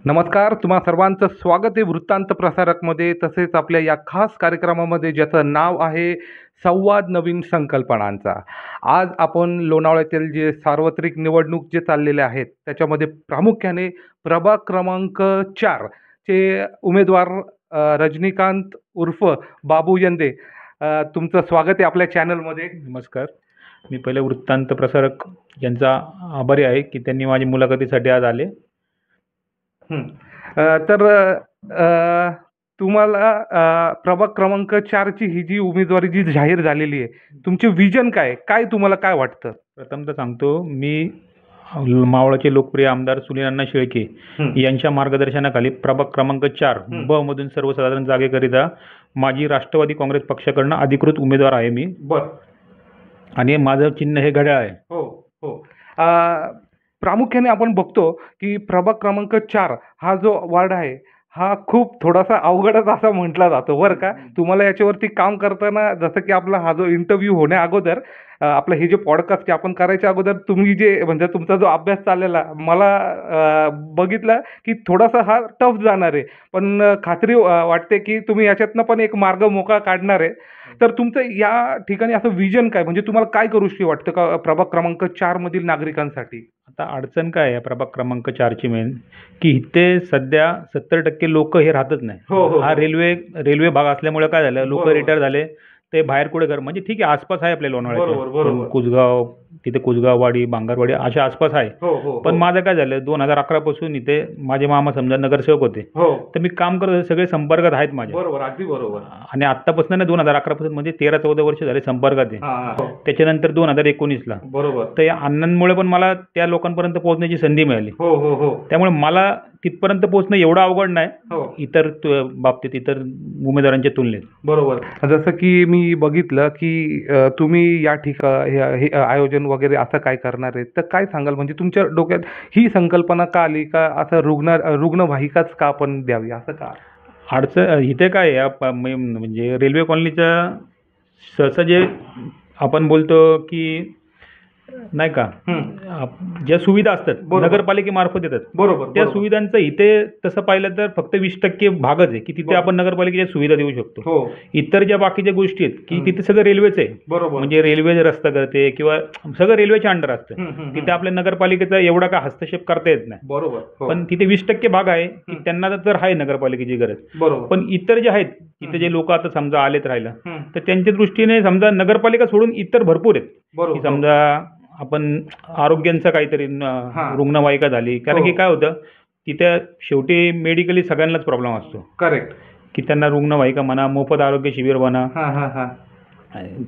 नमस्कार. तुम्हा सर्वांचं स्वागत आहे वृत्तांत प्रसारकमध्ये. तसेच आपल्या या खास कार्यक्रमामध्ये ज्याचं नाव आहे संवाद नवीन संकल्पनांचा. आज आपण लोणावळ्यातील जे सार्वत्रिक निवडणूक जे चाललेले आहेत त्याच्यामध्ये प्रामुख्याने प्रभाग क्रमांक 4 चे उमेदवार रजनीकांत उर्फ बाबू यंदे, तुमचं स्वागत आहे आपल्या चॅनलमध्ये. नमस्कार. मी पहिले वृत्तांत प्रसारक यांचा आभारी आहे की त्यांनी माझी मुलाखतीसाठी आज आले. तर तुम्हाला प्रभाग क्रमांक 4 ची ही जी उमेदवारी जी जाहीर झालेली आहे, तुमचे विजन काय? काय तुम्हाला काय वाटतं? प्रथमतः सांगतो, मी मावळाचे लोकप्रिय आमदार सुनील शेळके यांच्या मार्गदर्शनाखाली प्रभाग क्रमांक 4 ब मधून सर्वसाधारण जागेकरिता माजी राष्ट्रवादी काँग्रेस पक्षाकडून अधिकृत उमेदवार आहे मी. बर. आणि माझं चिन्ह हे घड्याळ आहे. हो हो. प्रामुख्याने आपण बघतो की प्रभाग क्रमांक 4 हा जो वार्ड आहे हा खूप थोडासा अवघडच असा म्हटला जातो बरं का. तुम्हाला याच्यावरती काम करताना जसं की आपला हा जो इंटरव्ह्यू होण्या अगोदर आपलं हे जे पॉडकास्ट आपण करायच्या अगोदर तुम्ही जे म्हणजे तुमचा जो अभ्यास चाललेला मला बघितलं की थोडासा हा टफ जाणार आहे, पण खात्री वाटते की तुम्ही याच्यातनं पण एक मार्ग मोकळा काढणार आहे. तर तुमचं या ठिकाणी असं विजन काय, म्हणजे तुम्हाला काय करूशी वाटतं का प्रभाग क्रमांक 4 मधील नागरिकांसाठी? आता अडचण काय आहे प्रभाग क्रमांक 4 ची मेन, की इथे सध्या 70% लोक हे राहतच नाही. हो, हो, हा हो. रेल्वे भाग असल्यामुळे काय झालं, लोक बरोबर. रिटायर झाले, ते बाहेर कुठे घर म्हणजे ठीक आहे आसपास आहे आपल्या बरोबर, लोणावळ्याच्या बरोबर. कुसगाव, तिथे कुसगाववाडी, भांगरवाडी अशा आसपास आहे. हो, हो, पण हो. माझं काय झालं 2011 पासून इथे माझे मामा समजा नगरसेवक होते, हो. तर मी काम करत होते, सगळे संपर्कात आहेत माझ्या. बरोबर, अगदी बरोबर. आणि आत्तापासून ना 2011 पासून म्हणजे 13-14 वर्ष झाले संपर्कात आहे. हां, हां. हो. त्याच्यानंतर 2019ला बरोबर. तर या अण्णांमुळे पण मला त्या लोकांपर्यंत पोहोचण्याची संधी मिळाली. हो, हो, हो. त्यामुळे मला तिथपर्यंत पोहोचणं एवढं अवघड नाही हो. इतर बाबतीत, इतर उमेदवारांच्या तुलनेत. बरोबर. जसं की मी बघितलं की तुम्ही या हे आयोजन वगैरे असं काय करणार आहे, तर काय सांगाल? म्हणजे तुमच्या डोक्यात ही संकल्पना का आली, का असं रुग्णवाहिकाच का आपण द्यावी असं का? अडचण इथे काय आहे, म्हणजे रेल्वे कॉलनीच्या सहसा जे आपण बोलतो की नाही का, ज्या सुविधा असतात बरोबर. नगरपालिकेमार्फत येतात, बरोबर, त्या बरोबर. सुविधांचं इथे तसं पाहिलं तर फक्त 20% भागच आहे की तिथे आपण नगरपालिकेच्या सुविधा देऊ शकतो. हो. इतर ज्या बाकीच्या गोष्टी आहेत की तिथे सगळं रेल्वेच आहे. बरोबर. म्हणजे रेल्वे रस्ता करते किंवा सगळं रेल्वेच्या अंडर असतं. तिथे आपल्या नगरपालिकेचा एवढा का हस्तक्षेप करता येत नाही. बरोबर. हो. पण तिथे 20% भाग आहे की त्यांना तर आहे नगरपालिकेची गरज. बरोबर. पण इतर जे आहेत तिथे जे लोक आता समजा आलेत राहिला, हं. तर त्यांच्या दृष्टीने समजा नगरपालिका सोडून इतर भरपूर आहेत बरोबर. की समजा आपण आरोग्यांचं काहीतरी रुग्णवाहिका झाली, कारण की काय होतं तिथे शेवटी मेडिकली सगळ्यांनाच प्रॉब्लेम असतो. करेक्ट. की त्यांना रुग्णवाहिका म्हणा, मोफत आरोग्य शिबिर म्हणा,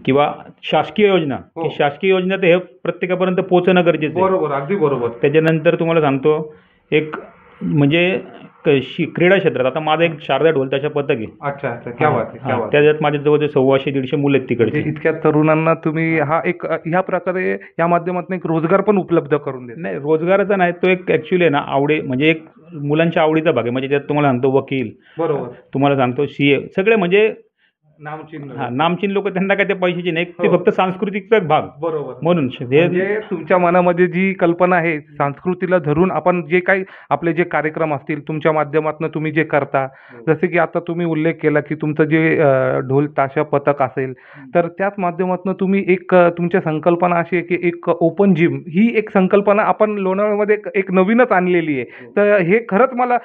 किंवा शासकीय योजना. हो. शासकीय योजना तर हे प्रत्येकापर्यंत पोहोचणं गरजेचं आहे. बरोबर, अगदी बरोबर. त्याच्यानंतर तुम्हाला सांगतो एक म्हणजे क्रीडा क्षेत्रात आता माझं एक शारदा ढोलताशा पथक आहे. अच्छा अच्छा, क्या बात आहे, क्या बात आहे. त्याच्यात माझ्या जवळ 100-150 मुलं आहेत तिकडचे. म्हणजे इतक्या तरुणांना तुम्ही हा एक ह्या प्रकारे या माध्यमातून एक रोजगार पण उपलब्ध करून देता. नाही, रोजगाराचा नाही, तो एक ऍक्च्युली आहे ना म्हणजे एक मुलांच्या आवडीचा भाग आहे. म्हणजे त्यात तुम्हाला सांगतो वकील, बरोबर. तुम्हाला सांगतो सीए, सगळे म्हणजे नामचिन्ह. नामचीन लोक, त्यांना काय ते पैशाचे नाही, ते हो. फक्त सांस्कृतिकचा भाग बरोबर. म्हणून म्हणजे तुमच्या मनामध्ये जी कल्पना आहे संस्कृतीला धरून आपण जे काही आपले जे कार्यक्रम असतील तुमच्या माध्यमातून तुम्ही जे करता, जसे की आता तुम्ही उल्लेख केला की तुमचं जे ढोल ताशा पथक असेल, तर त्याच माध्यमातून तुम्ही एक तुमच्या संकल्पना अशी आहे की एक ओपन जिम ही एक संकल्पना आपण लोणावळ्यामध्ये एक नवीनच आणलेली आहे. तर हे खरंच मला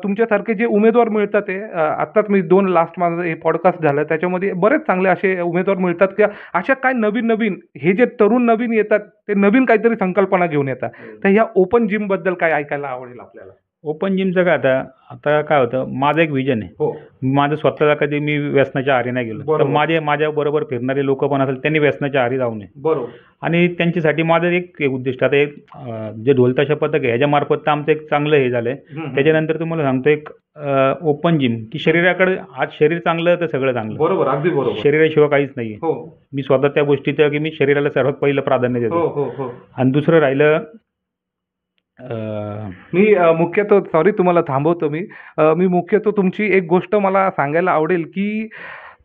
तुमच्यासारखे जे उमेदवार मिळतात ते आत्ताच मी 2 लास्ट माझं हे पॉडकास्ट झालं त्याच्यामध्ये बरेच चांगले असे उमेदवार मिळतात की अशा काय नवीन हे जे तरुण नवीन येतात ते नवीन काहीतरी संकल्पना घेऊन येतात. तर ह्या ओपन जिम बद्दल काय ऐकायला आवडेल आपल्याला? ओपन जिमचं काय, आता काय होतं, माझं एक विजन आहे. हो. माझं स्वतःला कधी मी व्यसनाच्या आहारी नाही गेलो, तर बरोबर. माझ्या बरोबर फिरणारे लोक पण असेल त्यांनी व्यसनाच्या आहारी जाऊ नये. बरोबर. आणि त्यांच्यासाठी माझं एक उद्दिष्ट, आता एक जे ढोलताशा पथक आहे ह्याच्यामार्फत तर आमचं एक चांगलं हे झालंय. त्याच्यानंतर तुम्हाला सांगतो एक ओपन जिम की शरीराकडे, आज शरीर चांगलं तर सगळं चांगलं. बरोबर, अगदी बरोबर. शरीराशिवाय काहीच नाहीये. हो. मी स्वतः त्या गोष्टीचं की मी शरीराला सर्वात पहिलं प्राधान्य हो देतो. हो हो. आणि दुसरं राहिलं, मी मुख्यतः सॉरी तुम्हाला थांबवतो मी. मी मुख्यतः तुमची एक गोष्ट मला सांगायला आवडेल की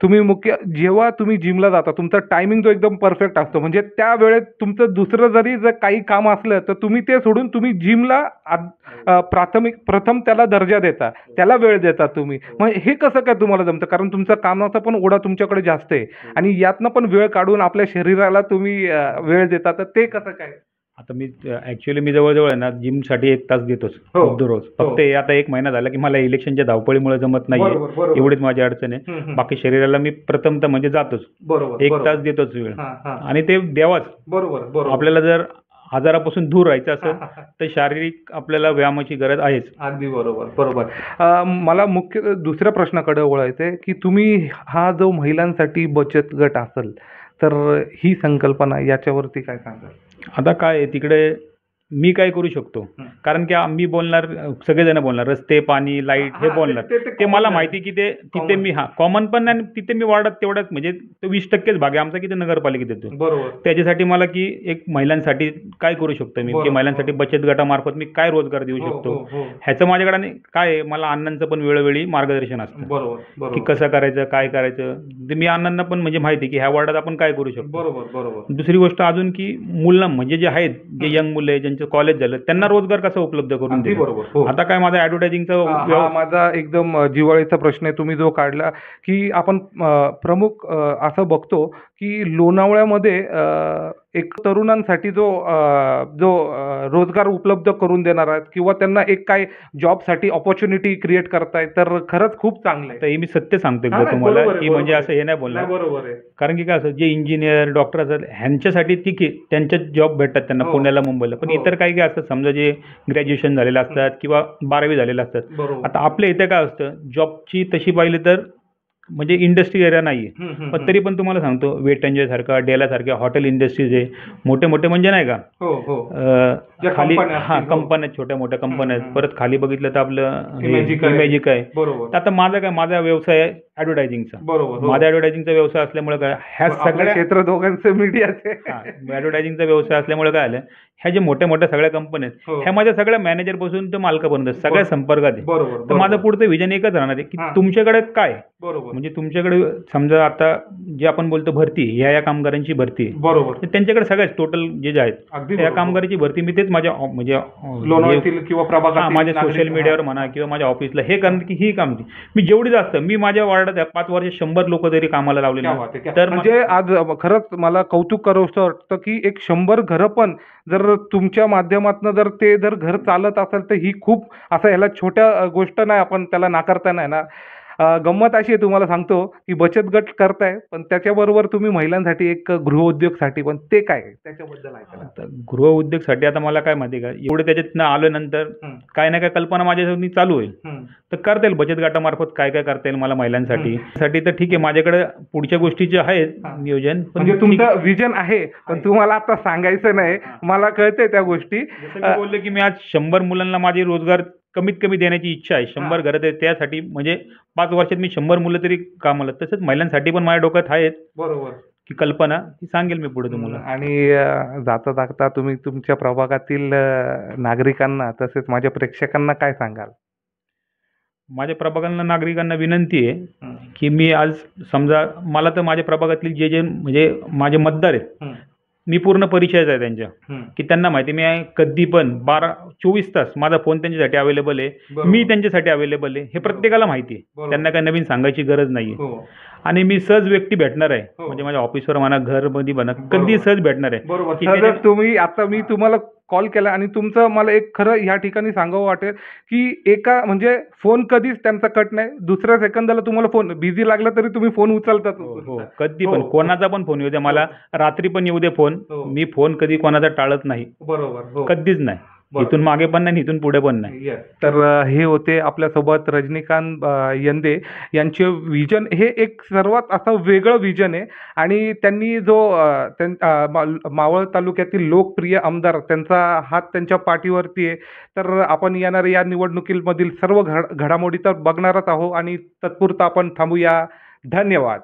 तुम्ही जेव्हा तुम्ही जिमला जाता तुमचा टायमिंग जो एकदम परफेक्ट असतो, म्हणजे त्या वेळेत तुमचं दुसरं जरी जर काही काम असलं तर तुम्ही ते सोडून तुम्ही जिमला प्रथम त्याला दर्जा देता, त्याला वेळ देता तुम्ही. मग हे कसं काय तुम्हाला जमतं? कारण तुमचा कामाचा पण ओढा तुमच्याकडे जास्त आहे आणि यातनं पण वेळ काढून आपल्या शरीराला तुम्ही वेळ देता, तर ते कसं काय? आता मी जवळ-जवळ आहे ना जिमसाठी 1 तास देतोच हो. दररोज. हो. फक्त हे आता 1 महिना झाला, की मला इलेक्शनच्या धावपळीमुळे जमत नाहीये. बरोबर, बरोबर. एवढीच माझी अडचण आहे. हं, हं. बाकी शरीराला मी प्रथमतः म्हणजे जातोच. बरोबर, 1 बरोबर. तास देतोच वेळ हां, हां. आणि ते द्यावाच. बरोबर, बरोबर. आपल्याला जर आजारापासून दूर राहायचं असेल, तर शारीरिक आपल्याला व्यायामाची गरज आहेच. अगदी बरोबर, बरोबर. मला मुख्य दुसऱ्या प्रश्नाकडे वळायचंय, की तुम्ही हा जो महिलांसाठी बचत गट असेल, तर ही संकल्पना याच्यावरती काय सांगाल? आता काय आहे तिकडे मी काय करू शकतो? हं. कारण की मी बोलणार, सगळेजण बोलणार रस्ते, पाणी, लाईट हे हां, बोलणार. ते ते मला common माहिती की ते तिथे Common. मी कॉमन पण नाही आणि तिथे मी वाढत तेवढ्याच म्हणजे तो 20%च भाग आहे आमचा, की ते नगरपालिकेत येतो. बरोबर. त्याच्यासाठी मला की एक महिलांसाठी काय करू शकतो मी, की बरोबर, महिलांसाठी बचत गटामार्फत मी काय रोजगार देऊ हो, शकतो? हो, हो. ह्याचं माझ्याकडे काय आहे, मला अण्णांचं पण वेळोवेळी मार्गदर्शन असतं, बरोबर, की बरोबर. कसं करायचं, काय करायचं. ते मी अण्णांना पण म्हणजे माहिती आहे, की ह्या वॉर्डात आपण काय करू शकतो. बरोबर, बरोबर. दुसरी गोष्ट अजून की मुलं म्हणजे जे आहेत, जे यंग मुलं आहेत, ज्यांचं कॉलेज झालं, त्यांना रोजगार कसा उपलब्ध करून अगदी देऊ. बरोबर. हो. आता काय माझा ॲडव्हर्टायझिंगचा हा माझा एकदम जिव्हाळ्याचा प्रश्न आहे तुम्ही जो काढला, की आपण प्रमुख असं बघतो, की लोणावळ्यामध्ये एक तरुणांसाठी जो रोजगार उपलब्ध करून देणार आहेत किंवा त्यांना एक काय जॉबसाठी अपॉर्च्युनिटी क्रिएट करतायत, तर खरंच खूप चांगलं आहे. आता हे मी सत्य सांगतोय नाही, तुम्हाला, बरोबर आहे, की म्हणजे बरोबर असं आहे. हे नाही नाही, बोलणार. बरोबर आहे. कारण की काय असं जे इंजिनियर, डॉक्टर असतात ह्यांच्यासाठी ठीक आहे, त्यांच्याच जॉब भेटतात त्यांना हो. पुण्याला, मुंबईला. पण हो. इतर काही काय असतं समजा जे ग्रॅज्युएशन झालेले असतात किंवा 12वी झालेले असतात. बरोबर. आता आपल्या इथे काय असतं, जॉबची तशी पाहिली तर म्हणजे इंडस्ट्री एरिया नाहीये. हं, हं, पण हं. तरी पण तुम्हाला सांगतो वेट एन्जॉय सारखा, डेला सारख्या हॉटेल इंडस्ट्रीज आहे, मोठे मोठे म्हणजे नाही का हो, हो. अ, ज्या खाली कंपन्या असतील, हो. कंपन्या, छोट्या मोठ्या कंपन्या आहेत. हं. परत खाली बघितलं तर आपलं Imagic आहे. इमॅजिक आहे. बरोबर. तर आता माझा व्यवसाय आहे ॲडव्हर्टायझिंगचा. बरोबर, हो. माझा ॲडव्हर्टायझिंगचा व्यवसाय असल्यामुळे काय ह्या आपलं सगळ्या क्षेत्र दोघांचं मीडियाचे. ॲडव्हर्टायझिंगचा व्यवसाय असल्यामुळे काय आलं, ह्या ज्या मोठ्या मोठ्या सगळ्या कंपन्या आहेत, हो. ह्या माझ्या सगळ्या मॅनेजरपासून तर मालकापर्यंत सगळ्या बरोबर. संपर्कात आहे. बरोबर, तर बरोबर. माझं पुढचं विजन एकच राहणार आहे, की हां. तुमच्याकडे काय बरोबर. म्हणजे तुमच्याकडे समजा आता जे आपण बोलतो भरती, या कामगारांची भरती आहे. बरोबर. तर त्यांच्याकडे सगळ्याच टोटल जे आहेत अगदी त्या बरोबर. कामगाराची भरती मी तेच माझ्या लोणावळ्यातील किंवा प्रभागातील माझ्या नागरिक- सोशल मीडियावर म्हणा किंवा माझ्या ऑफिसला हे कारण की ही काम मी जेवढी जास्त मी माझ्या वार्डात 5 वर्ष 100 लोक जरी कामाला लावले क्या ना, बात आहे, क्या- तर म्हणजे आज खरंच मला कौतुक करावंसं वाटतं, की एक 100 घरं पण जर तुमच्या माध्यमातून जर घर चालत असेल तर ही खूप असं ह्याला छोट्या गोष्ट नाही, आपण त्याला नाकारता नाही ना. गंमत अशी आहे तुम्हाला सांगतो, की बचत गट करताय पण त्याच्याबरोबर तुम्ही महिलांसाठी एक गृहउद्योगसाठी पण ते काय आहे? त्याच्याबद्दल ऐका. आता गृह उद्योगसाठी आता मला काय माहिती का, एवढे त्याच्यातनं आल्यानंतर काय ना काय कल्पना माझ्यासाठी चालू होईल. तर करता येईल बचत गटामार्फत काय काय करता येईल मला महिलांसाठी साठी. तर ठीक आहे, माझ्याकडे पुढच्या गोष्टीचे आहेत नियोजन. पण म्हणजे ठीक- तुमचं विजन आहे पण तुम्हाला आता सांगायचं नाही, मला कळतंय त्या गोष्टी. जसं मी बोललो की मी आज 100 मुलांना माझे रोजगार कमीत कमी देण्याची इच्छा आहे. 100 घरात आहे त्यासाठी म्हणजे 5 वर्षात मी 100 मुलं तरी कामाला. तसंच महिलांसाठी पण माझ्या डोक्यात आहेत बरोबर. की कल्पना ती सांगेल मी पुढे तुम्हाला. आणि जाता जाता तुम्ही तुमच्या प्रभागातील नागरिकांना तसेच माझ्या प्रेक्षकांना काय सांगाल? माझ्या प्रभागातल्या नागरिकांना विनंती आहे की मी आज समजा मला तर माझ्या प्रभागातील जे म्हणजे माझे मतदार आहेत मी पूर्ण परिचयाचा आहे त्यांच्या, की त्यांना माहिती मी कधी पण 24 तास माझा फोन त्यांच्यासाठी अवेलेबल आहे. बरोबर. मी त्यांच्यासाठी अवेलेबल आहे हे प्रत्येकाला माहिती आहे. बरोबर. त्यांना काही नवीन सांगायची गरज नाहीये. हो. आणि मी सहज व्यक्ती भेटणार आहे. हो. म्हणजे माझ्या ऑफिसवर म्हणा, घरमध्ये म्हणा, बरोबर. कधी सहज भेटणार आहे. बरोबर. की सर, त्याच्या- तुम्ही आता मी तुम्हाला कॉल केला आणि तुमचं मला एक खरं ह्या ठिकाणी सांगावं वाटेल, की एका म्हणजे फोन कधीच त्यांचा कट नाही. दुसऱ्या सेकंदाला तुम्हाला फोन बिझी लागला तरी तुम्ही फोन उचलतात. हो, कधी हो. पण कोणाचा पण फोन येऊ दे मला, रात्री पण येऊ दे फोन. हो. मी फोन कधी कोणाचा टाळत नाही, बरोबर. हो. कधीच नाही. बरोबर. इथून मागे पण नाही, इथून पुढे पण नाही. Yes. तर हे होते आपल्यासोबत रजनीकांत यंदे. यांचे विजन हे एक सर्वात असं वेगळं विजन आहे आणि त्यांनी जो मावळ तालुक्यातील लोकप्रिय आमदार त्यांचा हात त्यांच्या पाठीवरती आहे. तर आपण येणाऱ्या या निवडणुकीमधील सर्व घडामोडी तर बघणारच आहोत आणि तत्पुरता आपण थांबूया. धन्यवाद.